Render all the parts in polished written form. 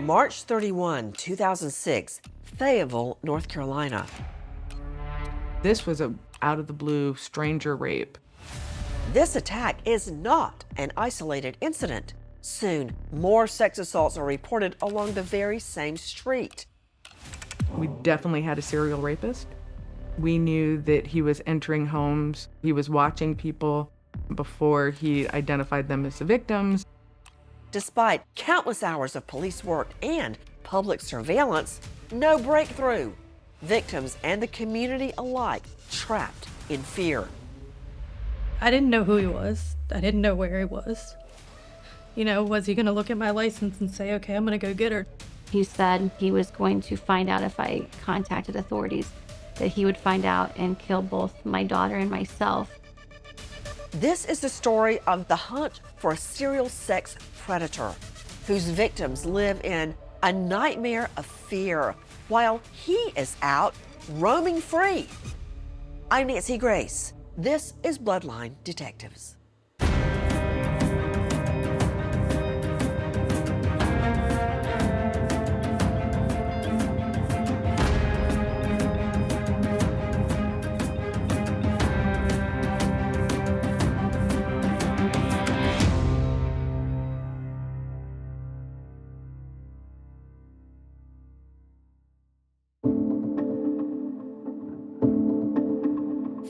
March 31, 2006, Fayetteville, North Carolina. This was a out-of-the-blue stranger rape. This attack is not an isolated incident. Soon, more sex assaults are reported along the very same street. We definitely had a serial rapist. We knew that he was entering homes. He was watching people before he identified them as the victims. Despite countless hours of police work and public surveillance, no breakthrough. Victims and the community alike trapped in fear. I didn't know who he was. I didn't know where he was. You know, was he going to look at my license and say, okay, I'm going to go get her? He said he was going to find out if I contacted authorities, that he would find out and kill both my daughter and myself. This is the story of the hunt for a serial sex predator whose victims live in a nightmare of fear while he is out roaming free. I'm Nancy Grace. This is Bloodline Detectives.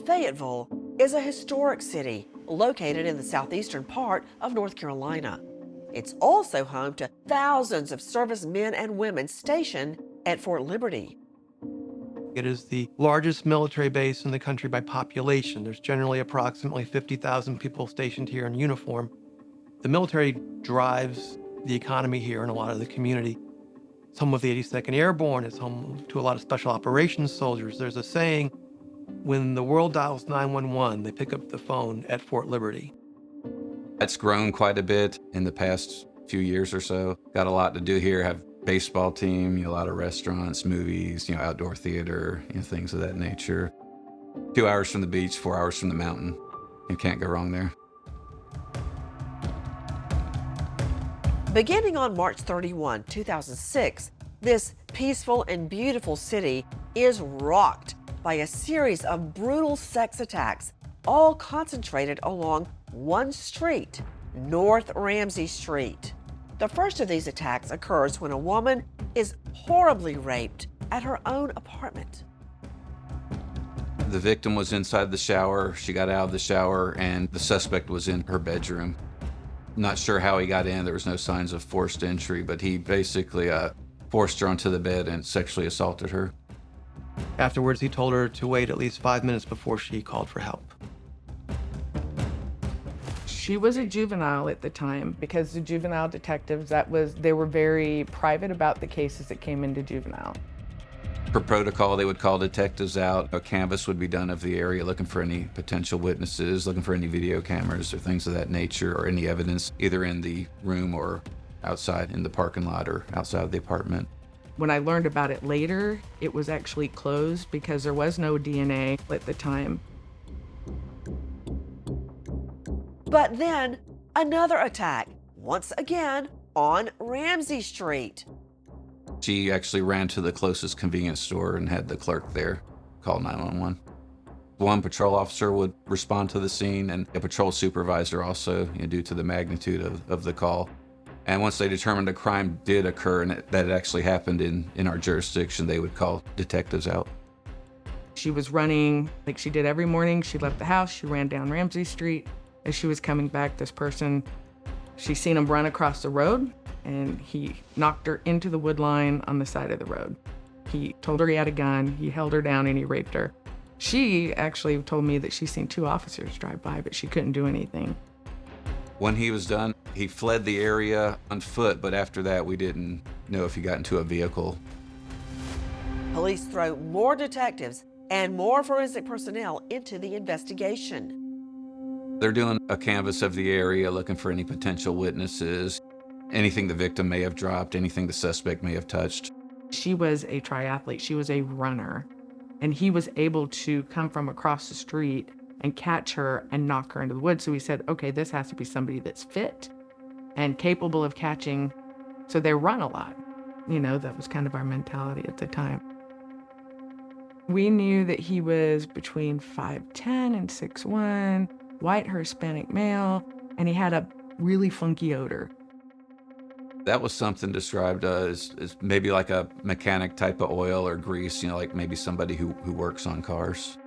Fayetteville is a historic city located in the southeastern part of North Carolina. It's also home to thousands of servicemen and women stationed at Fort Liberty. It is the largest military base in the country by population. There's generally approximately 50,000 people stationed here in uniform. The military drives the economy here and a lot of the community. It's home of the 82nd Airborne. It's home to a lot of special operations soldiers. There's a saying, when the world dials 911, they pick up the phone at Fort Liberty. It's grown quite a bit in the past few years or so. Got a lot to do here. Have baseball team, a lot of restaurants, movies, outdoor theater, things of that nature. 2 hours from the beach, 4 hours from the mountain. You can't go wrong there. Beginning on March 31, 2006, this peaceful and beautiful city is rocked by a series of brutal sex attacks, all concentrated along one street, North Ramsey Street. The first of these attacks occurs when a woman is horribly raped at her own apartment. The victim was inside the shower. She got out of the shower, and the suspect was in her bedroom. Not sure how he got in. There was no signs of forced entry, but he basically forced her onto the bed and sexually assaulted her. Afterwards, he told her to wait at least 5 minutes before she called for help. She was a juvenile at the time because the juvenile detectives, they were very private about the cases that came into juvenile. Per protocol, they would call detectives out. A canvass would be done of the area, looking for any potential witnesses, looking for any video cameras or things of that nature, or any evidence either in the room or outside in the parking lot or outside of the apartment. When I learned about it later, it was actually closed because there was no DNA at the time. But then another attack, once again on Ramsey Street. She actually ran to the closest convenience store and had the clerk there call 911. One patrol officer would respond to the scene, and a patrol supervisor also, due to the magnitude of the call. And once they determined a crime did occur and that it actually happened in our jurisdiction, they would call detectives out. She was running like she did every morning. She left the house, she ran down Ramsey Street. As she was coming back, this person, she seen him run across the road, and he knocked her into the wood line on the side of the road. He told her he had a gun, he held her down, and he raped her. She actually told me that she seen 2 officers drive by, but she couldn't do anything. When he was done, he fled the area on foot, but after that, we didn't know if he got into a vehicle. Police throw more detectives and more forensic personnel into the investigation. They're doing a canvass of the area, looking for any potential witnesses, anything the victim may have dropped, anything the suspect may have touched. She was a triathlete, she was a runner, and he was able to come from across the street and catch her and knock her into the woods. So we said, okay, this has to be somebody that's fit and capable of catching. So they run a lot. That was kind of our mentality at the time. We knew that he was between 5'10" and 6'1", white Hispanic male, and he had a really funky odor. That was something described as maybe like a mechanic type of oil or grease, like maybe somebody who works on cars.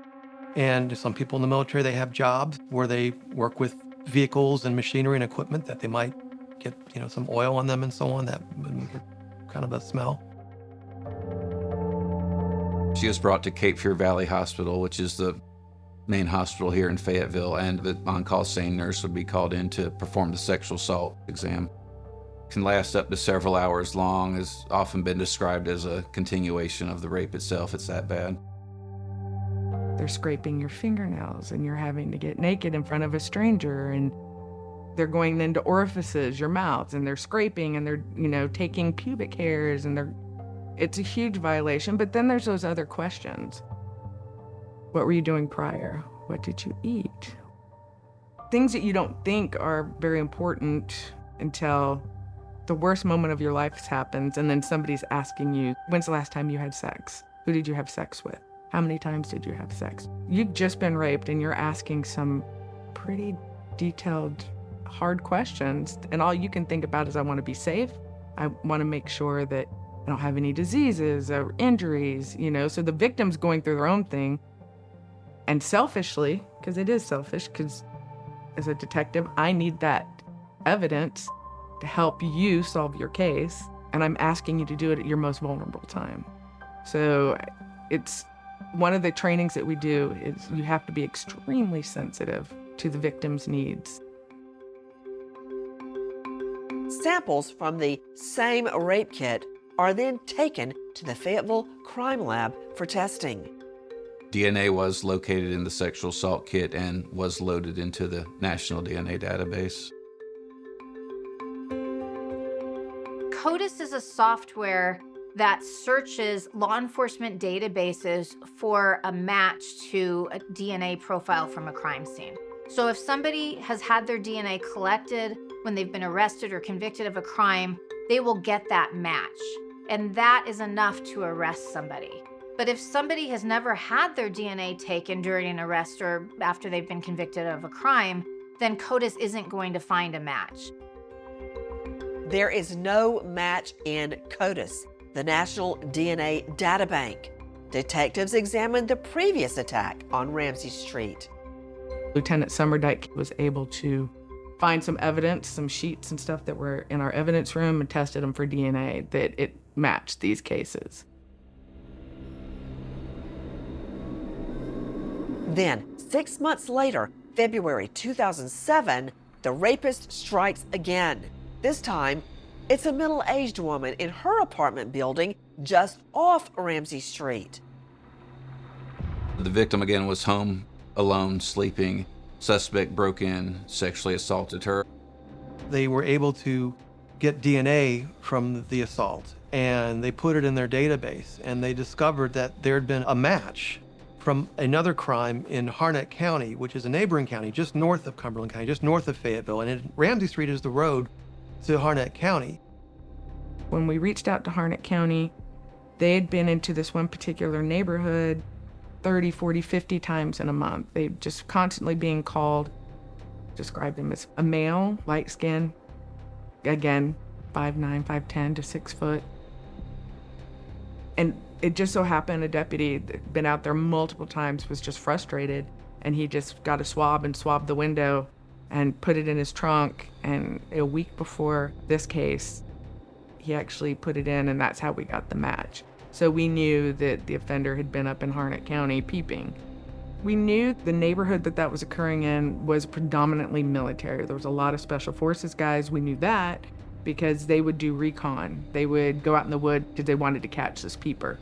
And some people in the military, they have jobs where they work with vehicles and machinery and equipment that they might get, some oil on them and so on, that kind of a smell. She was brought to Cape Fear Valley Hospital, which is the main hospital here in Fayetteville, and the on-call SANE nurse would be called in to perform the sexual assault exam. Can last up to several hours long, has often been described as a continuation of the rape itself. It's that bad. They're scraping your fingernails and you're having to get naked in front of a stranger, and they're going into orifices, your mouth, and they're scraping and they're, taking pubic hairs, and it's a huge violation. But then there's those other questions. What were you doing prior? What did you eat? Things that you don't think are very important until the worst moment of your life happens, and then somebody's asking you, when's the last time you had sex? Who did you have sex with? How many times did you have sex? You've just been raped and you're asking some pretty detailed, hard questions, and all you can think about is, I want to be safe. I want to make sure that I don't have any diseases or injuries, So the victim's going through their own thing. And selfishly, because it is selfish, because as a detective, I need that evidence to help you solve your case, and I'm asking you to do it at your most vulnerable time. So it's one of the trainings that we do is you have to be extremely sensitive to the victim's needs. Samples from the same rape kit are then taken to the Fayetteville Crime Lab for testing. DNA was located in the sexual assault kit and was loaded into the National DNA Database. CODIS is a software that searches law enforcement databases for a match to a DNA profile from a crime scene. So if somebody has had their DNA collected when they've been arrested or convicted of a crime, they will get that match. And that is enough to arrest somebody. But if somebody has never had their DNA taken during an arrest or after they've been convicted of a crime, then CODIS isn't going to find a match. There is no match in CODIS, the National DNA Databank. Detectives examined the previous attack on Ramsey Street. Lieutenant Summerdike was able to find some evidence, some sheets and stuff that were in our evidence room, and tested them for DNA that it matched these cases. Then, 6 months later, February 2007, the rapist strikes again. This time, it's a middle-aged woman in her apartment building just off Ramsey Street. The victim again was home, alone, sleeping. Suspect broke in, sexually assaulted her. They were able to get DNA from the assault, and they put it in their database, and they discovered that there had been a match from another crime in Harnett County, which is a neighboring county just north of Cumberland County, just north of Fayetteville. And Ramsey Street is the road to Harnett County. When we reached out to Harnett County, they had been into this one particular neighborhood 30, 40, 50 times in a month. They just constantly being called, described him as a male, light skin, again, 5'9", 5'10" to 6 foot. And it just so happened a deputy that'd been out there multiple times was just frustrated, and he just got a swab and swabbed the window and put it in his trunk. And a week before this case, he actually put it in, and that's how we got the match. So we knew that the offender had been up in Harnett County peeping. We knew the neighborhood that was occurring in was predominantly military. There was a lot of special forces guys. We knew that because they would do recon. They would go out in the wood because they wanted to catch this peeper.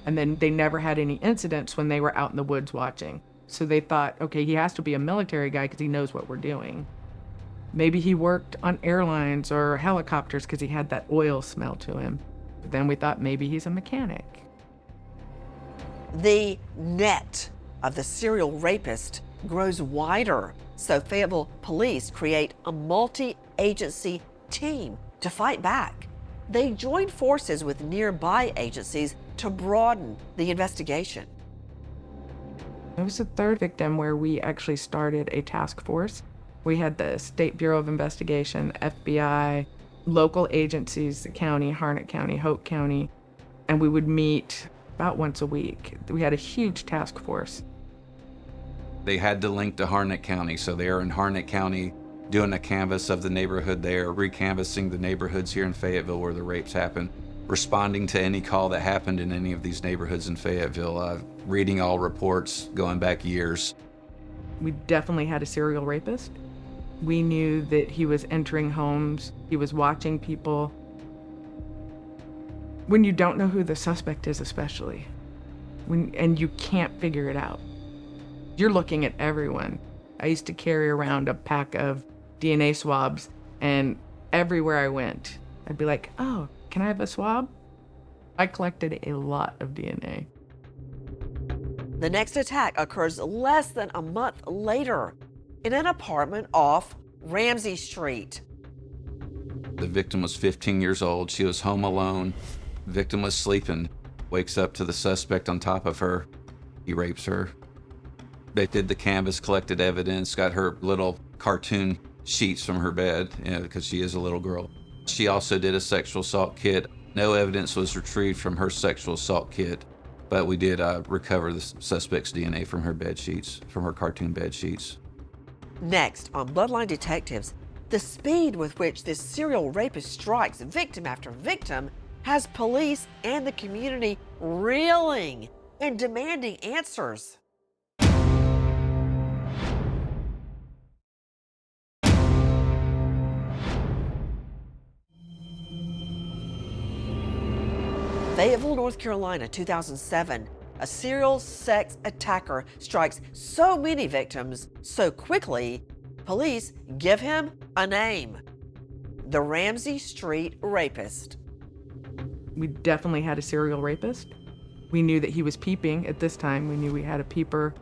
And then they never had any incidents when they were out in the woods watching. So they thought, okay, he has to be a military guy because he knows what we're doing. Maybe he worked on airlines or helicopters because he had that oil smell to him. But then we thought maybe he's a mechanic. The net of the serial rapist grows wider, so Fayetteville police create a multi-agency team to fight back. They joined forces with nearby agencies to broaden the investigation. It was the third victim where we actually started a task force. We had the State Bureau of Investigation, FBI, local agencies, the county, Harnett County, Hope County, and we would meet about once a week. We had a huge task force. They had to link to Harnett County, so they are in Harnett County doing a canvass of the neighborhood there, recanvassing the neighborhoods here in Fayetteville where the rapes happened, responding to any call that happened in any of these neighborhoods in Fayetteville, reading all reports going back years. We definitely had a serial rapist. We knew that he was entering homes, he was watching people. When you don't know who the suspect is, especially, and you can't figure it out, you're looking at everyone. I used to carry around a pack of DNA swabs, and everywhere I went, I'd be like, oh, can I have a swab? I collected a lot of DNA. The next attack occurs less than a month later in an apartment off Ramsey Street. The victim was 15 years old. She was home alone. The victim was sleeping. Wakes up to the suspect on top of her. He rapes her. They did the canvas, collected evidence, got her little cartoon sheets from her bed, because she is a little girl. She also did a sexual assault kit. No evidence was retrieved from her sexual assault kit, but we did recover the suspect's DNA from her bed sheets, from her cartoon bed sheets. Next on Bloodline Detectives, the speed with which this serial rapist strikes victim after victim has police and the community reeling and demanding answers. Fayetteville, North Carolina, 2007. A serial sex attacker strikes so many victims so quickly, police give him a name: the Ramsey Street Rapist. We definitely had a serial rapist. We knew that he was peeping at this time. We knew we had a peeper.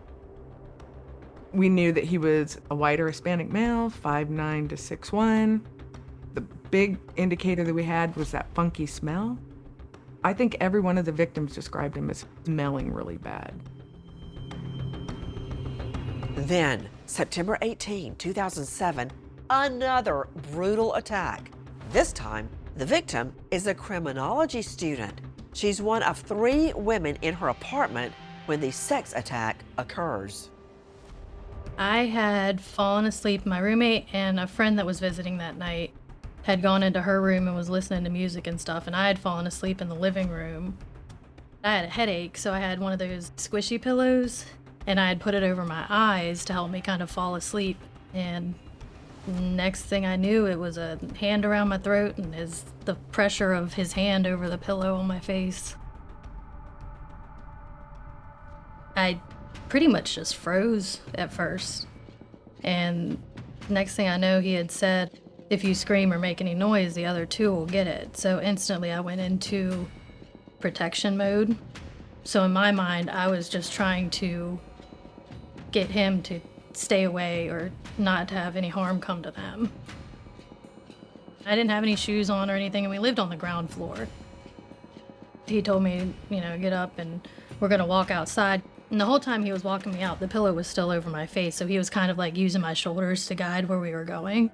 We knew that he was a white or Hispanic male, 5'9" to 6'1". The big indicator that we had was that funky smell. I think every one of the victims described him as smelling really bad. Then, September 18, 2007, another brutal attack. This time, the victim is a criminology student. She's one of 3 women in her apartment when the sex attack occurs. I had fallen asleep. My roommate and a friend that was visiting that night had gone into her room and was listening to music and stuff, and I had fallen asleep in the living room. I had a headache, so I had one of those squishy pillows, and I had put it over my eyes to help me kind of fall asleep. And next thing I knew, it was a hand around my throat and the pressure of his hand over the pillow on my face. I pretty much just froze at first. And next thing I know, he had said, if you scream or make any noise, the other 2 will get it. So instantly I went into protection mode. So in my mind, I was just trying to get him to stay away or not to have any harm come to them. I didn't have any shoes on or anything, and we lived on the ground floor. He told me, get up and we're gonna walk outside. And the whole time he was walking me out, the pillow was still over my face, so he was kind of like using my shoulders to guide where we were going.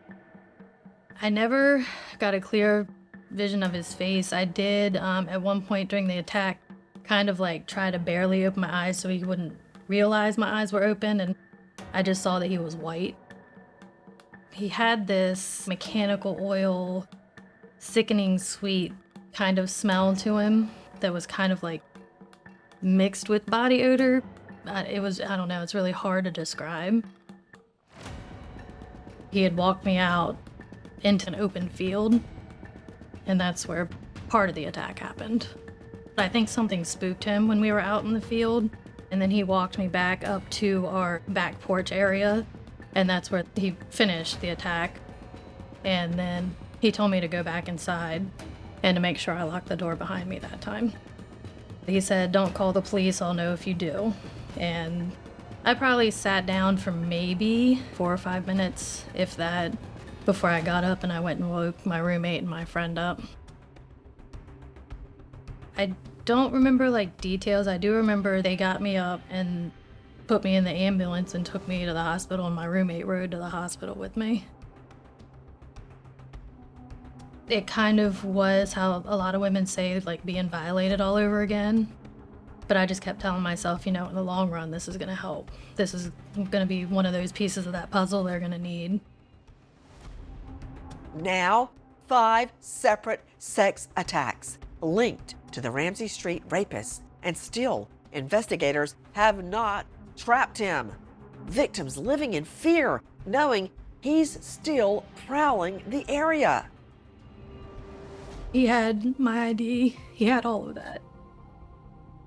I never got a clear vision of his face. I did, at one point during the attack, kind of like try to barely open my eyes so he wouldn't realize my eyes were open, and I just saw that he was white. He had this mechanical oil, sickening sweet kind of smell to him that was kind of like mixed with body odor. It was, I don't know, it's really hard to describe. He had walked me out into an open field, and that's where part of the attack happened. I think something spooked him when we were out in the field, and then he walked me back up to our back porch area, and that's where he finished the attack. And then he told me to go back inside and to make sure I locked the door behind me that time. He said, don't call the police, I'll know if you do. And I probably sat down for maybe 4 or 5 minutes, if that, before I got up and I went and woke my roommate and my friend up. I don't remember like details. I do remember they got me up and put me in the ambulance and took me to the hospital, and my roommate rode to the hospital with me. It kind of was how a lot of women say, like, being violated all over again. But I just kept telling myself, in the long run, this is gonna help. This is gonna be one of those pieces of that puzzle they're gonna need. Now, 5 separate sex attacks linked to the Ramsey Street rapist, and still, investigators have not trapped him. Victims living in fear, knowing he's still prowling the area. He had my ID. He had all of that.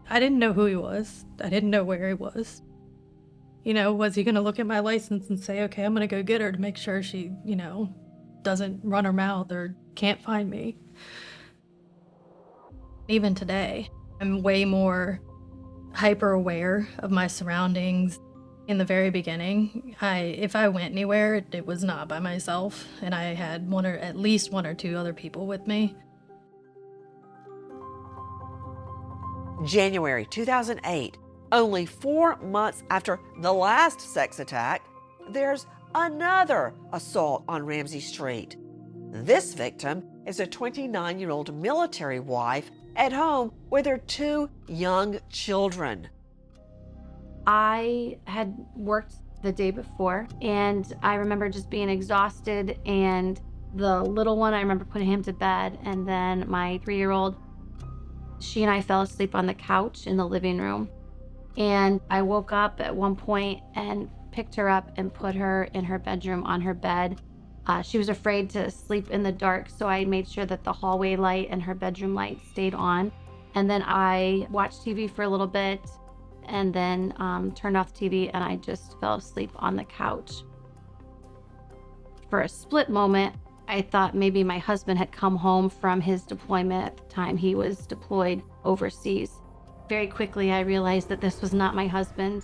I didn't know who he was. I didn't know where he was. Was he gonna look at my license and say, okay, I'm gonna go get her to make sure she, doesn't run her mouth or can't find me? Even today, I'm way more hyper aware of my surroundings. In the very beginning, if I went anywhere, it was not by myself, and I had at least one or two other people with me. January 2008, only 4 months after the last sex attack, there's another assault on Ramsey Street. This victim is a 29-year-old military wife at home with her 2 young children. I had worked the day before, and I remember just being exhausted, and the little one, I remember putting him to bed, and then my 3-year-old, she and I fell asleep on the couch in the living room. And I woke up at one point and picked her up and put her in her bedroom on her bed. She was afraid to sleep in the dark, so I made sure that the hallway light and her bedroom light stayed on. And then I watched TV for a little bit, and then turned off the TV, and I just fell asleep on the couch. For a split moment, I thought maybe my husband had come home from his deployment at the time he was deployed overseas. Very quickly, I realized that this was not my husband.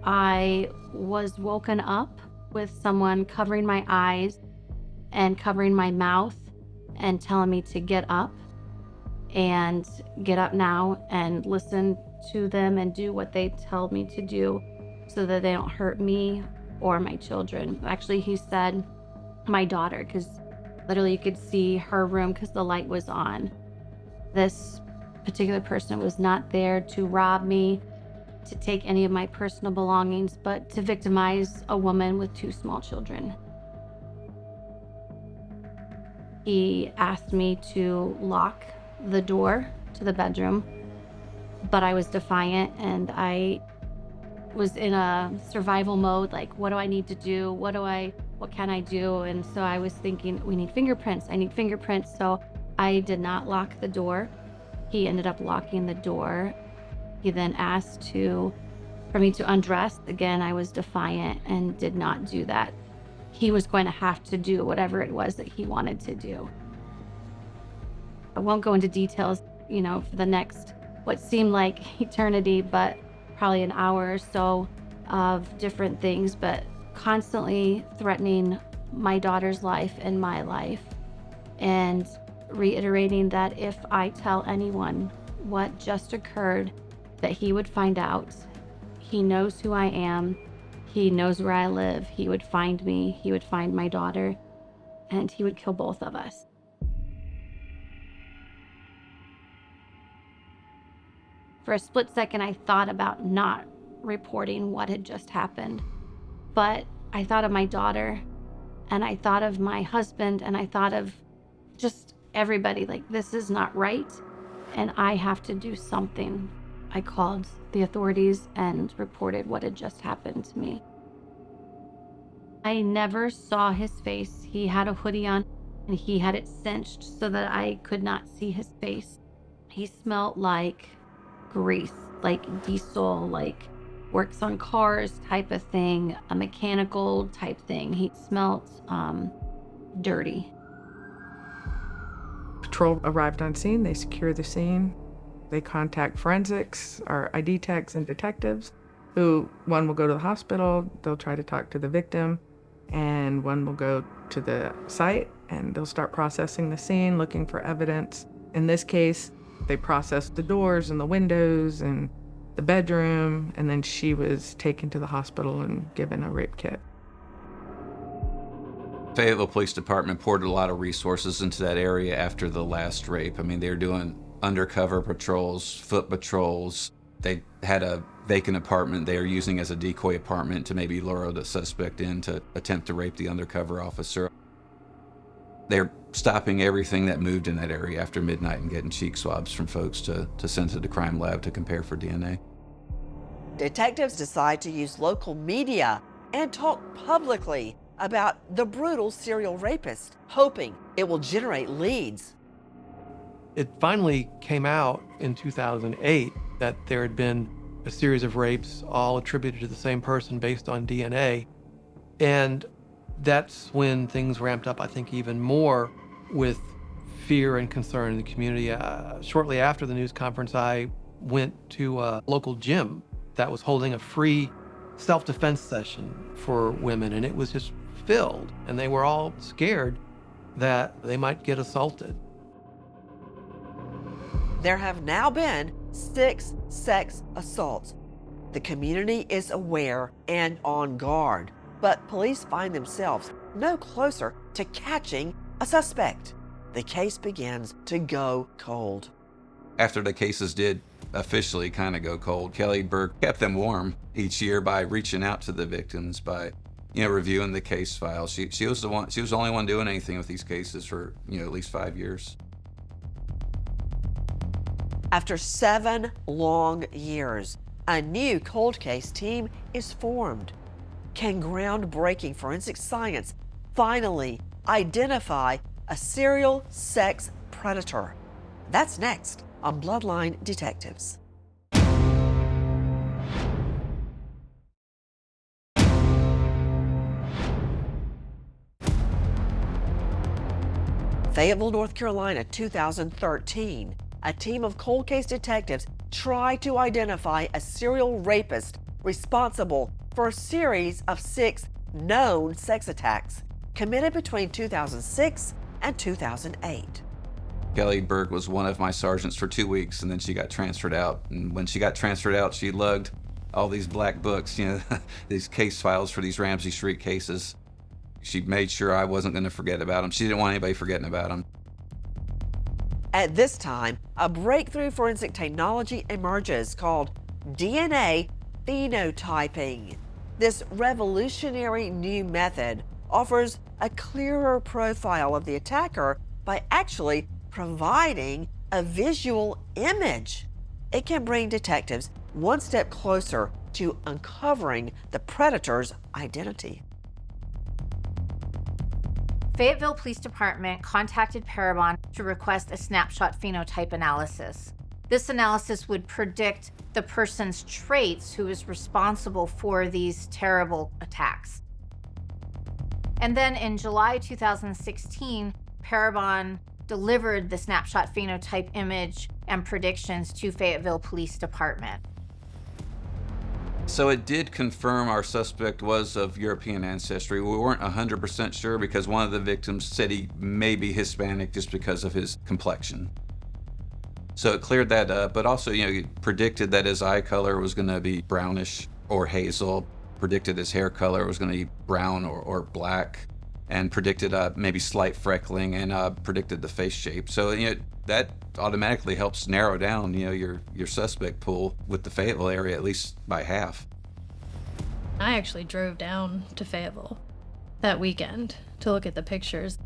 I was woken up with someone covering my eyes and covering my mouth and telling me to get up and get up now and listen to them and do what they tell me to do so that they don't hurt me or my children. Actually, he said my daughter, because literally you could see her room because the light was on. This particular person was not there to rob me, to take any of my personal belongings, but to victimize a woman with 2 small children. He asked me to lock the door to the bedroom, but I was defiant, and I was in a survival mode, like, what do I need to do? What can I do? And so I was thinking, we need fingerprints. I need fingerprints. So I did not lock the door. He ended up locking the door. He then asked for me to undress. Again, I was defiant and did not do that. He was going to have to do whatever it was that he wanted to do. I won't go into details, for the next, what seemed like eternity, but probably an hour or so of different things, but constantly threatening my daughter's life and my life, and reiterating that if I tell anyone what just occurred, that he would find out. He knows who I am. He knows where I live. He would find me. He would find my daughter, and he would kill both of us. For a split second, I thought about not reporting what had just happened. But I thought of my daughter, and I thought of my husband, and I thought of just everybody. Like, this is not right, and I have to do something. I called the authorities and reported what had just happened to me. I never saw his face. He had a hoodie on, and he had it cinched so that I could not see his face. He smelled like grease, like diesel, like works on cars type of thing, a mechanical type thing. He smelled dirty. Patrol arrived on scene. They secure the scene. They contact forensics, our ID techs and detectives, who one will go to the hospital. They'll try to talk to the victim, and one will go to the site and they'll start processing the scene, looking for evidence. In this case, they processed the doors and the windows and the bedroom, and then she was taken to the hospital and given a rape kit. Fayetteville Police Department poured a lot of resources into that area after the last rape. I mean, they were doing undercover patrols, foot patrols. They had a vacant apartment they were using as a decoy apartment to maybe lure the suspect in to attempt to rape the undercover officer. They're stopping everything that moved in that area after midnight and getting cheek swabs from folks to send to the crime lab to compare for DNA. Detectives decide to use local media and talk publicly about the brutal serial rapist, hoping it will generate leads. It finally came out in 2008 that there had been a series of rapes all attributed to the same person based on DNA. And that's when things ramped up, I think, even more with fear and concern in the community. Shortly after the news conference, I went to a local gym that was holding a free self-defense session for women, and it was just filled, and they were all scared that they might get assaulted. There have now been 6 sex assaults. The community is aware and on guard, but police find themselves no closer to catching a suspect. The case begins to go cold. After the cases did officially kind of go cold, Kelly Berg kept them warm each year by reaching out to the victims, by reviewing the case files. She was the only one doing anything with these cases for at least 5 years. After 7 long years, a new cold case team is formed. Can groundbreaking forensic science finally identify a serial sex predator? That's next on Bloodline Detectives. Fayetteville, North Carolina, 2013. A team of cold case detectives tried to identify a serial rapist responsible for a series of 6 known sex attacks committed between 2006 and 2008. Kelly Berg was one of my sergeants for 2 weeks, and then she got transferred out. And when she got transferred out, she lugged all these black books, these case files for these Ramsey Street cases. She made sure I wasn't going to forget about them. She didn't want anybody forgetting about them. At this time, a breakthrough forensic technology emerges called DNA phenotyping. This revolutionary new method offers a clearer profile of the attacker by actually providing a visual image. It can bring detectives one step closer to uncovering the predator's identity. Fayetteville Police Department contacted Parabon to request a snapshot phenotype analysis. This analysis would predict the person's traits who is responsible for these terrible attacks. And then in July 2016, Parabon delivered the snapshot phenotype image and predictions to Fayetteville Police Department. So it did confirm our suspect was of European ancestry. We weren't 100% sure because one of the victims said he may be Hispanic just because of his complexion. So it cleared that up, but also, he predicted that his eye color was going to be brownish or hazel, predicted his hair color was going to be brown or black, and predicted maybe slight freckling, and predicted the face shape. So that automatically helps narrow down your suspect pool with the Fayetteville area at least by half. I actually drove down to Fayetteville that weekend to look at the pictures.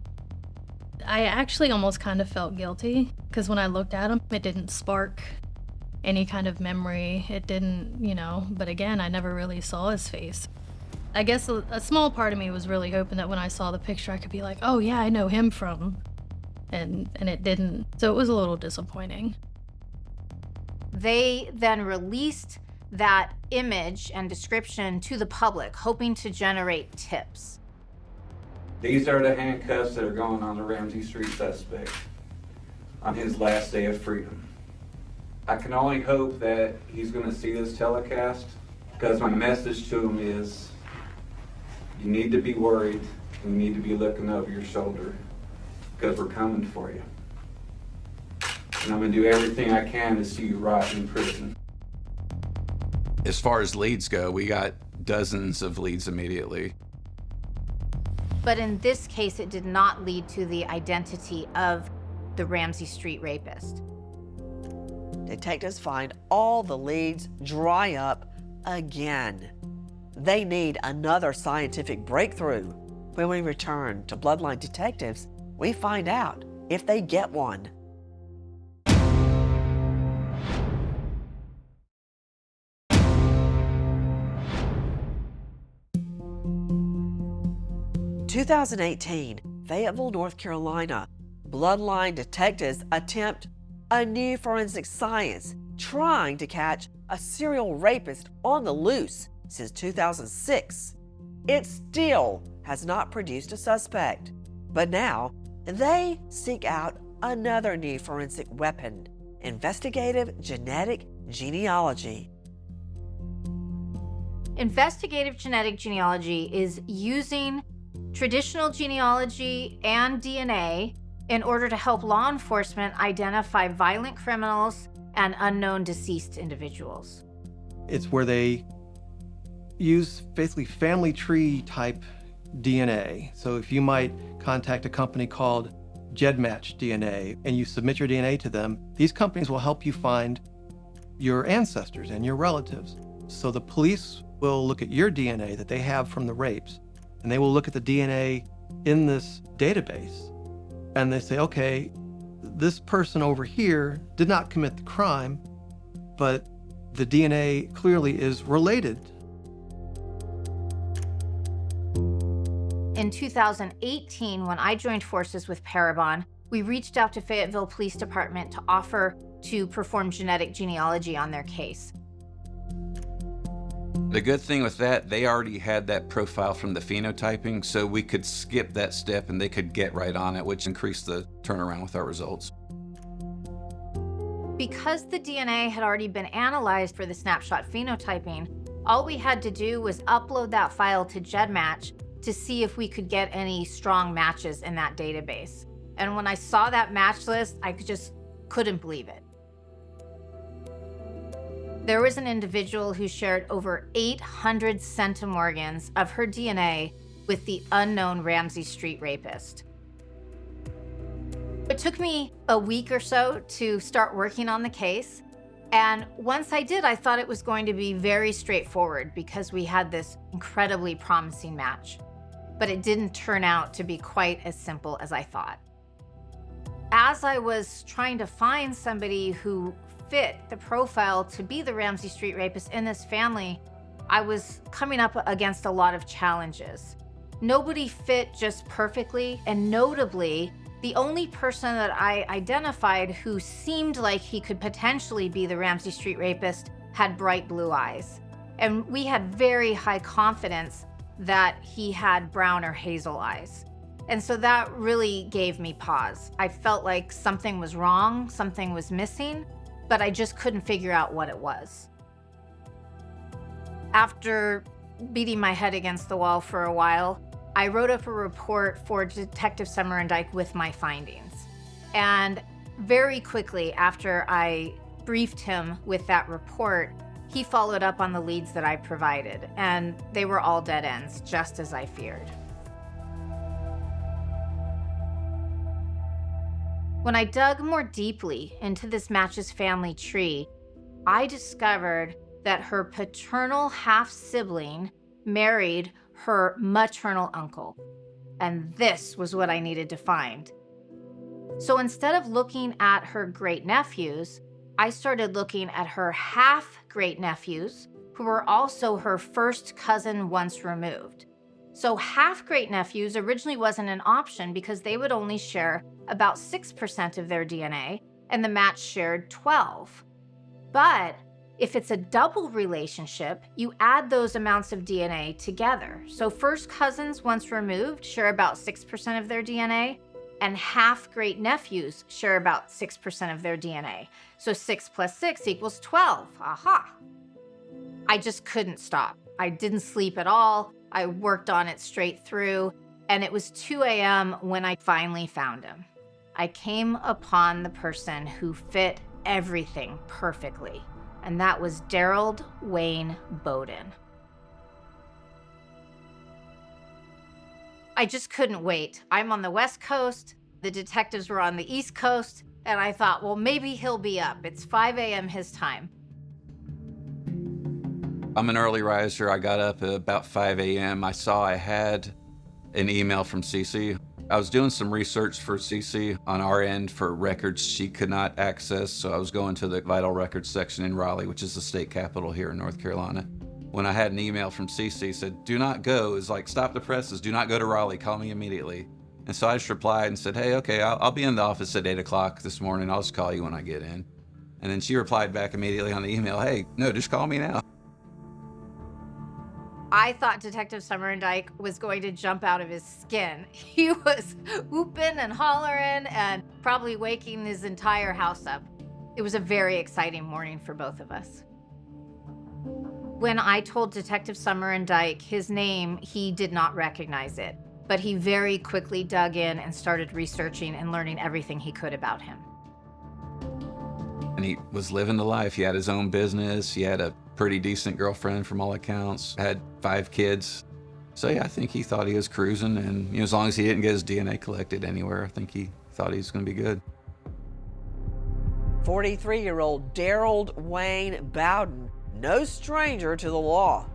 I actually almost kind of felt guilty because when I looked at them, it didn't spark any kind of memory. It didn't, but again, I never really saw his face. I guess a small part of me was really hoping that when I saw the picture, I could be like, oh yeah, I know him from, and it didn't. So it was a little disappointing. They then released that image and description to the public, hoping to generate tips. These are the handcuffs that are going on the Ramsey Street suspect on his last day of freedom. I can only hope that he's going to see this telecast, because my message to him is, you need to be worried, You need to be looking over your shoulder because we're coming for you. And I'm gonna do everything I can to see you rot in prison. As far as leads go, we got dozens of leads immediately. But in this case, it did not lead to the identity of the Ramsey Street rapist. Detectives find all the leads dry up again. They need another scientific breakthrough. When we return to Bloodline Detectives, we find out if they get one. In 2018, Fayetteville, North Carolina, Bloodline Detectives attempt a new forensic science trying to catch a serial rapist on the loose since 2006. It still has not produced a suspect, but now they seek out another new forensic weapon, investigative genetic genealogy. Investigative genetic genealogy is using traditional genealogy and DNA in order to help law enforcement identify violent criminals and unknown deceased individuals. It's where they use basically family tree type DNA. So if you might contact a company called GEDmatch DNA and you submit your DNA to them, these companies will help you find your ancestors and your relatives. So the police will look at your DNA that they have from the rapes, and they will look at the DNA in this database, and they say, okay, this person over here did not commit the crime, but the DNA clearly is related. In 2018, when I joined forces with Parabon, we reached out to Fayetteville Police Department to offer to perform genetic genealogy on their case. The good thing with that, they already had that profile from the phenotyping, so we could skip that step and they could get right on it, which increased the turnaround with our results. Because the DNA had already been analyzed for the snapshot phenotyping, all we had to do was upload that file to GEDmatch to see if we could get any strong matches in that database. And when I saw that match list, I just couldn't believe it. There was an individual who shared over 800 centimorgans of her DNA with the unknown Ramsey Street rapist. It took me a week or so to start working on the case. And once I did, I thought it was going to be very straightforward because we had this incredibly promising match. But it didn't turn out to be quite as simple as I thought. As I was trying to find somebody who fit the profile to be the Ramsey Street rapist in this family, I was coming up against a lot of challenges. Nobody fit just perfectly, and notably, the only person that I identified who seemed like he could potentially be the Ramsey Street rapist had bright blue eyes. And we had very high confidence that he had brown or hazel eyes. And so that really gave me pause. I felt like something was wrong, something was missing, but I just couldn't figure out what it was. After beating my head against the wall for a while, I wrote up a report for Detective Summer and Dyke with my findings. And very quickly after I briefed him with that report, he followed up on the leads that I provided, and they were all dead ends, just as I feared. When I dug more deeply into this match's family tree, I discovered that her paternal half-sibling married her maternal uncle. And this was what I needed to find. So instead of looking at her great-nephews, I started looking at her half-great-nephews, who were also her first cousin once removed. So half-great-nephews originally wasn't an option because they would only share about 6% of their DNA, and the match shared 12. But if it's a double relationship, you add those amounts of DNA together. So first cousins once removed share about 6% of their DNA, and half-great-nephews share about 6% of their DNA. So 6 plus 6 equals 12. Aha! I just couldn't stop. I didn't sleep at all. I worked on it straight through. And it was 2 a.m. when I finally found him. I came upon the person who fit everything perfectly, and that was Daryl Wayne Bowden. I just couldn't wait. I'm on the West Coast, the detectives were on the East Coast, and I thought, well, maybe he'll be up. It's 5 a.m. his time. I'm an early riser. I got up at about 5 a.m. I saw I had an email from Cece. I was doing some research for Cece on our end for records she could not access, so I was going to the vital records section in Raleigh, which is the state capital here in North Carolina. When I had an email from Cece, said, do not go. It's like, stop the presses, do not go to Raleigh, call me immediately. And so I just replied and said, hey, okay, I'll be in the office at 8 o'clock this morning. I'll just call you when I get in. And then she replied back immediately on the email, hey, no, just call me now. I thought Detective Summerdike was going to jump out of his skin. He was whooping and hollering and probably waking his entire house up. It was a very exciting morning for both of us. When I told Detective Summerdike his name, he did not recognize it, but he very quickly dug in and started researching and learning everything he could about him. And he was living the life. He had his own business. He had a pretty decent girlfriend from all accounts, had 5 kids. So yeah, I think he thought he was cruising, and as long as he didn't get his DNA collected anywhere, I think he thought he was gonna be good. 43-year-old Daryl Wayne Bowden, no stranger to the law.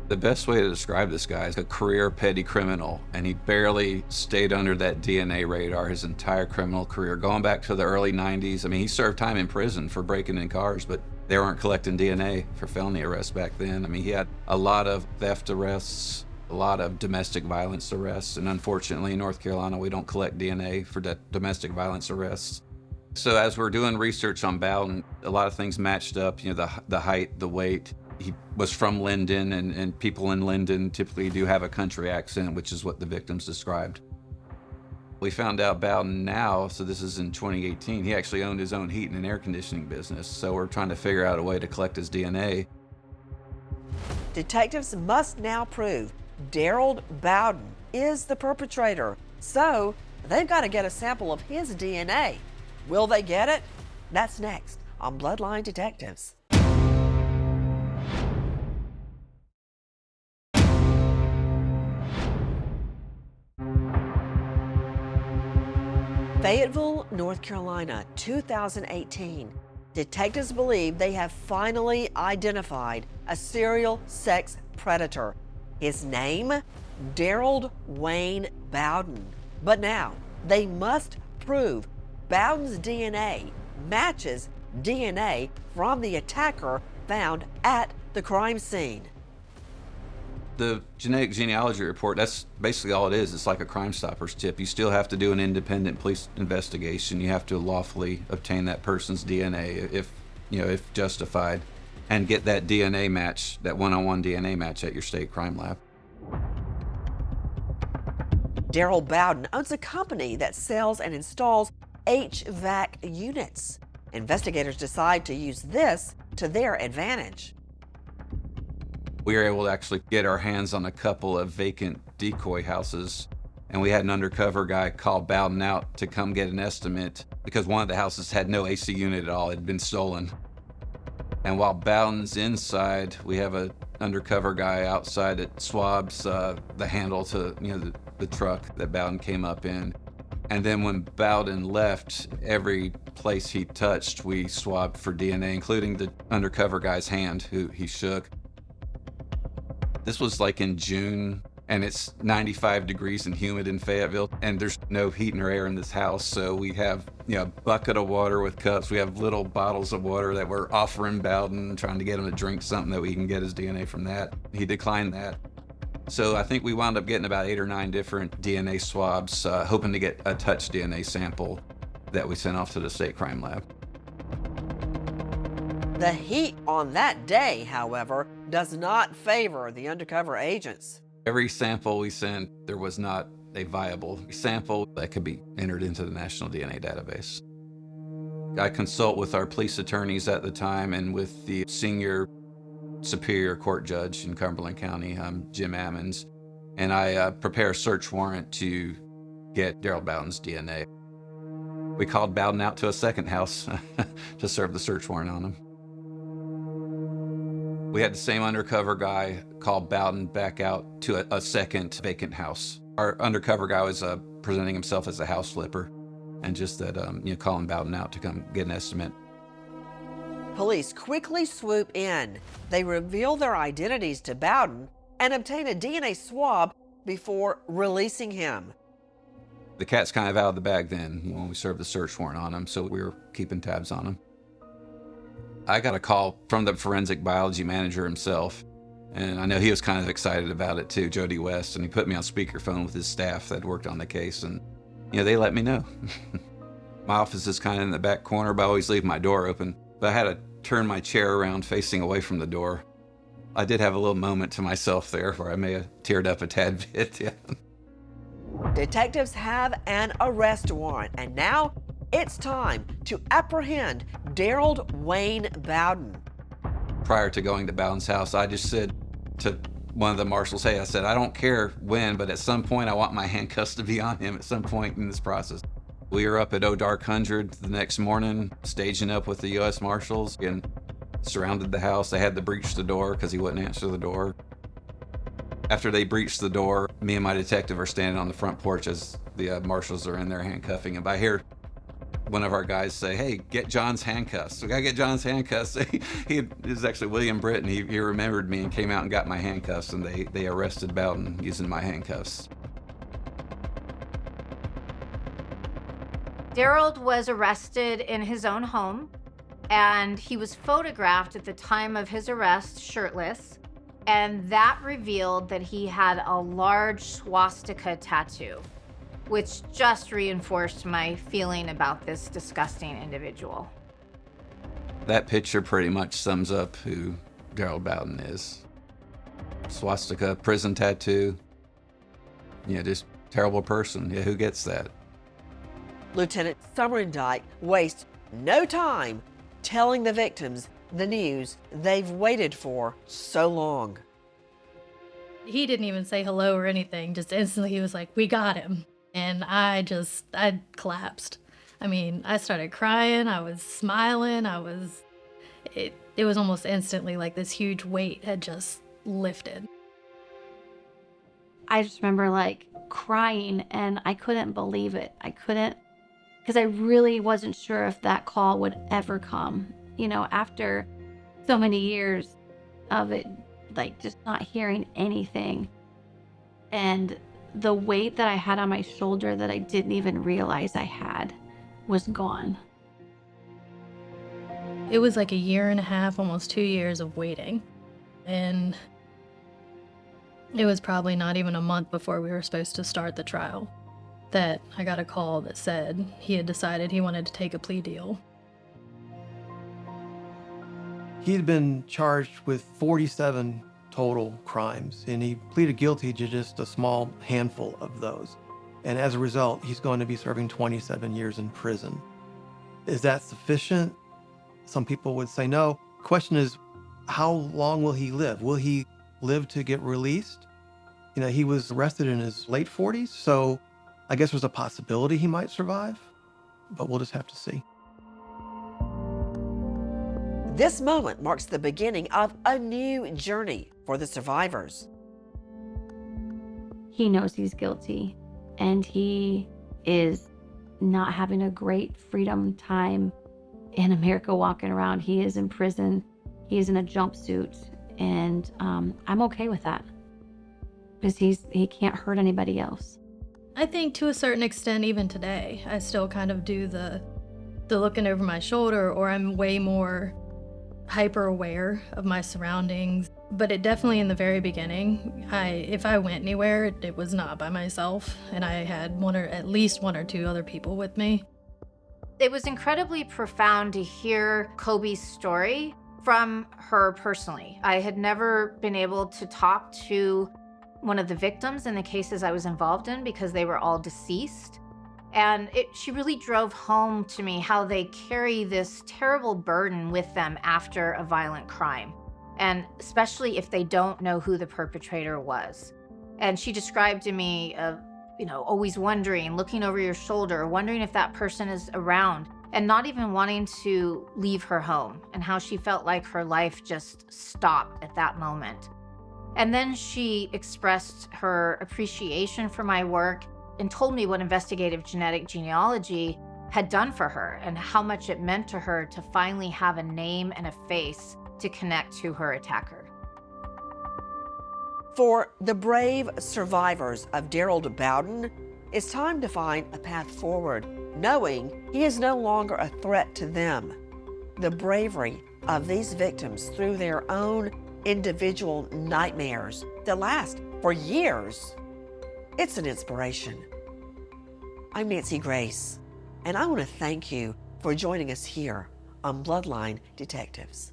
The best way to describe this guy is a career petty criminal, and he barely stayed under that DNA radar his entire criminal career, going back to the early 90s. I mean, he served time in prison for breaking in cars, but they weren't collecting DNA for felony arrests back then. I mean, he had a lot of theft arrests, a lot of domestic violence arrests, and unfortunately in North Carolina, we don't collect DNA for domestic violence arrests. So as we're doing research on Bowden, a lot of things matched up, the height, the weight. He was from Linden, and people in Linden typically do have a country accent, which is what the victims described. We found out Bowden now, so this is in 2018, he actually owned his own heating and air conditioning business, so we're trying to figure out a way to collect his DNA. Detectives must now prove Daryl Bowden is the perpetrator, so they've got to get a sample of his DNA. Will they get it? That's next on Bloodline Detectives. Fayetteville, North Carolina, 2018. Detectives believe they have finally identified a serial sex predator. His name, Daryl Wayne Bowden. But now they must prove Bowden's DNA matches DNA from the attacker found at the crime scene. The genetic genealogy report, that's basically all it is. It's like a Crime Stoppers tip. You still have to do an independent police investigation. You have to lawfully obtain that person's DNA if justified, and get that DNA match, that one-on-one DNA match at your state crime lab. Daryl Bowden owns a company that sells and installs HVAC units. Investigators decide to use this to their advantage. We were able to actually get our hands on a couple of vacant decoy houses, and we had an undercover guy call Bowden out to come get an estimate because one of the houses had no AC unit at all. It had been stolen. And while Bowden's inside, we have an undercover guy outside that swabs the handle to the truck that Bowden came up in. And then when Bowden left, every place he touched, we swabbed for DNA, including the undercover guy's hand, who he shook. This was like in June, and it's 95 degrees and humid in Fayetteville, and there's no heat nor air in this house. So we have, a bucket of water with cups. We have little bottles of water that we're offering Bowden, trying to get him to drink something that we can get his DNA from that. He declined that. So I think we wound up getting about 8 or 9 different DNA swabs, hoping to get a touch DNA sample that we sent off to the state crime lab. The heat on that day, however, does not favor the undercover agents. Every sample we sent, there was not a viable sample that could be entered into the National DNA Database. I consult with our police attorneys at the time and with the senior Superior Court judge in Cumberland County, Jim Ammons. and I prepare a search warrant to get Daryl Bowden's DNA. We called Bowden out to a second house to serve the search warrant on him. We had the same undercover guy call Bowden back out to a second vacant house. Our undercover guy was presenting himself as a house flipper, and just that, calling Bowden out to come get an estimate. Police quickly swoop in. They reveal their identities to Bowden and obtain a DNA swab before releasing him. The cat's kind of out of the bag then when we served the search warrant on him, so we were keeping tabs on him. I got a call from the forensic biology manager himself, and I know he was kind of excited about it too, Jody West, and he put me on speakerphone with his staff that worked on the case, and they let me know. My office is kind of in the back corner, but I always leave my door open. But I had to turn my chair around facing away from the door. I did have a little moment to myself there where I may have teared up a tad bit. Yeah. Detectives have an arrest warrant, and now it's time to apprehend Daryl Wayne Bowden. Prior to going to Bowden's house, I just said to one of the marshals, hey, I said, I don't care when, but at some point I want my handcuffs to be on him at some point in this process. We were up at O'Dark 100 the next morning, staging up with the U.S. Marshals and surrounded the house. They had to breach the door because he wouldn't answer the door. After they breached the door, me and my detective are standing on the front porch as the marshals are in there handcuffing him. I hear one of our guys say, hey, get John's handcuffs. We gotta get John's handcuffs. It was actually William Britton. He remembered me and came out and got my handcuffs, and they arrested Bowden using my handcuffs. Daryl was arrested in his own home, and he was photographed at the time of his arrest shirtless, and that revealed that he had a large swastika tattoo, which just reinforced my feeling about this disgusting individual. That picture pretty much sums up who Daryl Bowden is. Swastika, prison tattoo, just terrible person. Yeah, who gets that? Lieutenant Summerendike wastes no time telling the victims the news they've waited for so long. He didn't even say hello or anything. Just instantly he was like, we got him. And I collapsed. I mean, I started crying. I was smiling. It was almost instantly like this huge weight had just lifted. I just remember crying, and I couldn't believe it. Because I really wasn't sure if that call would ever come. After so many years of it, just not hearing anything. And the weight that I had on my shoulder that I didn't even realize I had was gone. It was like a year and a half, almost 2 years of waiting. And it was probably not even a month before we were supposed to start the trial that I got a call that said he had decided he wanted to take a plea deal. He had been charged with 47 total crimes, and he pleaded guilty to just a small handful of those. And as a result, he's going to be serving 27 years in prison. Is that sufficient? Some people would say no. The question is, how long will he live? Will he live to get released? He was arrested in his late 40s, so I guess there's a possibility he might survive, but we'll just have to see. This moment marks the beginning of a new journey for the survivors. He knows he's guilty, and he is not having a great freedom time in America walking around. He is in prison. He is in a jumpsuit, and I'm okay with that because he can't hurt anybody else. I think to a certain extent, even today, I still kind of do the looking over my shoulder, or I'm way more hyper aware of my surroundings. But it definitely, in the very beginning, if I went anywhere, it was not by myself, and I had at least one or two other people with me. It was incredibly profound to hear Kobe's story from her personally. I had never been able to talk to one of the victims in the cases I was involved in because they were all deceased. And she really drove home to me how they carry this terrible burden with them after a violent crime, and especially if they don't know who the perpetrator was. And she described to me, always wondering, looking over your shoulder, wondering if that person is around, and not even wanting to leave her home, and how she felt like her life just stopped at that moment. And then she expressed her appreciation for my work and told me what investigative genetic genealogy had done for her and how much it meant to her to finally have a name and a face to connect to her attacker. For the brave survivors of Darrell Bowden, it's time to find a path forward, knowing he is no longer a threat to them. The bravery of these victims through their own individual nightmares that last for years, it's an inspiration. I'm Nancy Grace, and I want to thank you for joining us here on Bloodline Detectives.